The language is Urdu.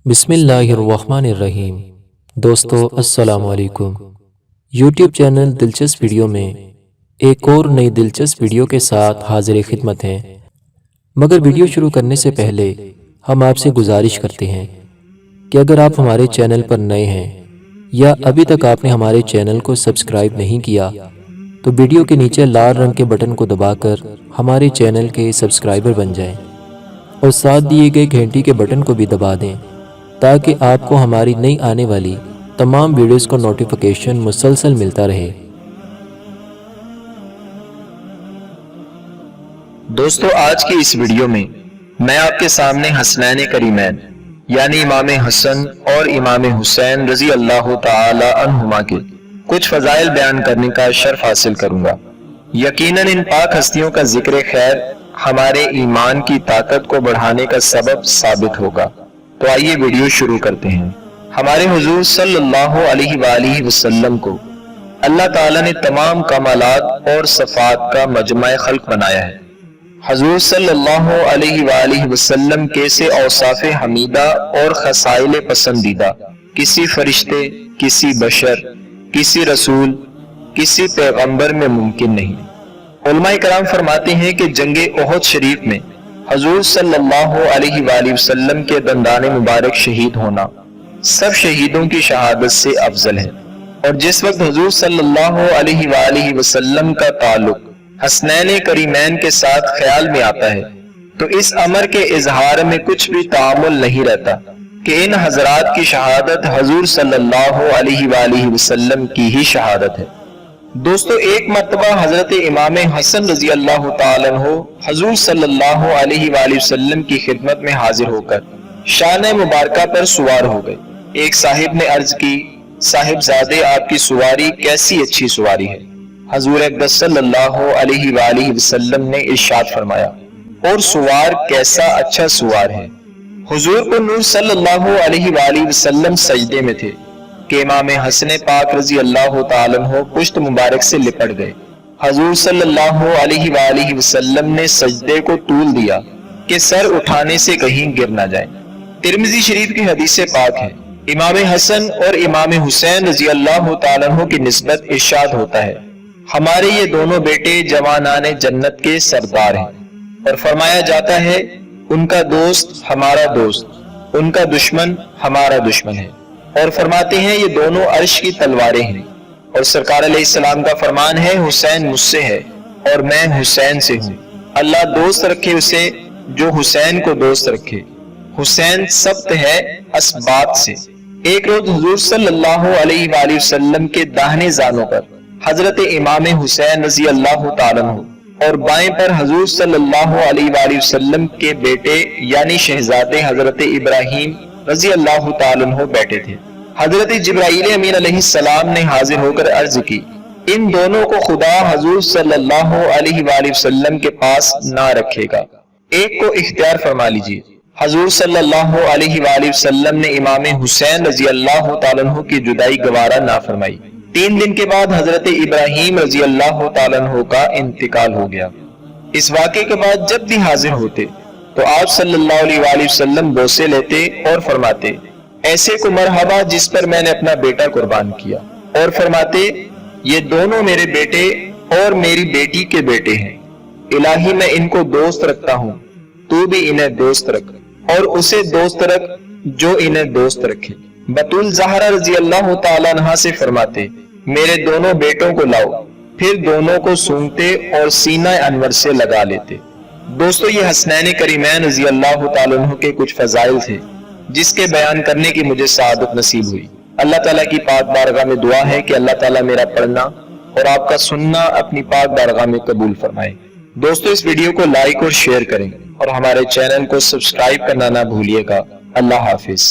بسم اللہ الرحمن الرحیم۔ دوستو السلام علیکم۔ یوٹیوب چینل دلچسپ ویڈیو میں ایک اور نئی دلچسپ ویڈیو کے ساتھ حاضر خدمت ہیں، مگر ویڈیو شروع کرنے سے پہلے ہم آپ سے گزارش کرتے ہیں کہ اگر آپ ہمارے چینل پر نئے ہیں یا ابھی تک آپ نے ہمارے چینل کو سبسکرائب نہیں کیا تو ویڈیو کے نیچے لال رنگ کے بٹن کو دبا کر ہمارے چینل کے سبسکرائبر بن جائیں اور ساتھ دیے گئے گھنٹی کے بٹن کو بھی دبا دیں تاکہ آپ کو ہماری نئی آنے والی تمام ویڈیوز کو نوٹیفیکیشن مسلسل ملتا رہے۔ دوستو آج کی اس ویڈیو میں میں آپ کے سامنے حسنین کریمین یعنی امام حسن اور امام حسین رضی اللہ تعالی عنہما کے کچھ فضائل بیان کرنے کا شرف حاصل کروں گا۔ یقیناً ان پاک ہستیوں کا ذکر خیر ہمارے ایمان کی طاقت کو بڑھانے کا سبب ثابت ہوگا۔ تو آئیے ویڈیو شروع کرتے ہیں۔ ہمارے حضور صلی اللہ علیہ وآلہ وسلم کو اللہ تعالیٰ نے تمام کمالات اور صفات کا مجمع خلق بنایا ہے۔ حضور صلی اللہ علیہ وآلہ وسلم کے سے اوصاف حمیدہ اور خصائل پسندیدہ کسی فرشتے، کسی بشر، کسی رسول، کسی پیغمبر میں ممکن نہیں۔ علماء کرام فرماتے ہیں کہ جنگ احد شریف میں حضور صلی اللہ علیہ وآلہ وسلم کے دندان مبارک شہید ہونا سب شہیدوں کی شہادت سے افضل ہے، اور جس وقت حضور صلی اللہ علیہ وآلہ وسلم کا تعلق حسنین کریمین کے ساتھ خیال میں آتا ہے تو اس امر کے اظہار میں کچھ بھی تعامل نہیں رہتا کہ ان حضرات کی شہادت حضور صلی اللہ علیہ وآلہ وسلم کی ہی شہادت ہے۔ دوستو ایک مرتبہ حضرت امام حسن رضی اللہ تعالیٰ عنہ حضور صلی اللہ علیہ وآلہ وسلم کی خدمت میں حاضر ہو کر شان مبارکہ پر سوار ہو گئے۔ ایک صاحب نے عرض کی، صاحب زادے آپ کی سواری کیسی اچھی سواری ہے۔ حضور اقدس صلی اللہ علیہ وآلہ وسلم نے ارشاد فرمایا، اور سوار کیسا اچھا سوار ہے۔ حضور کو نور صلی اللہ علیہ وآلہ وسلم سجدے میں تھے کہ امام حسن پاک رضی اللہ تعالیٰ عنہ پشت مبارک سے لپٹ گئے۔ حضور صلی اللہ علیہ وآلہ وسلم نے سجدے کو طول دیا کہ سر اٹھانے سے کہیں گر نہ جائے۔ ترمذی شریف کی حدیث پاک ہے، امام حسن اور امام حسین رضی اللہ تعالیٰ عنہ کی نسبت ارشاد ہوتا ہے، ہمارے یہ دونوں بیٹے جوانان جنت کے سردار ہیں، اور فرمایا جاتا ہے ان کا دوست ہمارا دوست، ان کا دشمن ہمارا دشمن ہے، اور فرماتے ہیں یہ دونوں عرش کی تلواریں ہیں، اور سرکار علیہ السلام کا فرمان ہے حسین مجھ سے ہے اور میں حسین سے ہوں، اللہ دوست رکھے اسے جو حسین کو دوست رکھے۔ حسین سبت ہے اسبات سے۔ ایک روز حضور صلی اللہ علیہ وآلہ وسلم کے داہنے زانوں پر حضرت امام حسین رضی اللہ تعالیٰ عنہ اور بائیں پر حضور صلی اللہ علیہ وآلہ وسلم کے بیٹے یعنی شہزادے حضرت ابراہیم رضی اللہ تعالیٰ عنہ بیٹھے تھے۔ حضرت جبرائیل امین علیہ السلام نے حاضر ہو کر عرض کی، ان دونوں کو خدا حضور صلی اللہ علیہ وآلہ وسلم کے پاس نہ رکھے گا، ایک کو اختیار فرما لیجیے۔ حضور صلی اللہ علیہ وآلہ وسلم نے امام حسین رضی اللہ تعالیٰ عنہ کی جدائی گوارا نہ فرمائی۔ 3 دن کے بعد حضرت ابراہیم رضی اللہ تعالیٰ عنہ کا انتقال ہو گیا۔ اس واقعے کے بعد جب بھی حاضر ہوتے تو آپ صلی اللہ علیہ وآلہ وسلم بوسے لیتے اور فرماتے، ایسے کو مرحبا جس پر میں نے اپنا بیٹا قربان کیا، اور فرماتے یہ دونوں میرے بیٹے اور میری بیٹی کے بیٹے ہیں، الہی میں ان کو دوست رکھتا ہوں، تو بھی انہیں دوست رکھ اور اسے دوست رکھ جو انہیں دوست رکھے۔ بطول زہرا رضی اللہ تعالیٰ عنہ سے فرماتے، میرے دونوں بیٹوں کو لاؤ، پھر دونوں کو سونگتے اور سینہ انور سے لگا لیتے۔ دوستو یہ حسنین کریمین رضی اللہ تعالیٰ عنہ کے کچھ فضائل تھے جس کے بیان کرنے کی مجھے سعادت نصیب ہوئی۔ اللہ تعالیٰ کی پاک بارگاہ میں دعا ہے کہ اللہ تعالیٰ میرا پڑھنا اور آپ کا سننا اپنی پاک بارگاہ میں قبول فرمائے۔ دوستو اس ویڈیو کو لائک اور شیئر کریں اور ہمارے چینل کو سبسکرائب کرنا نہ بھولیے گا۔ اللہ حافظ۔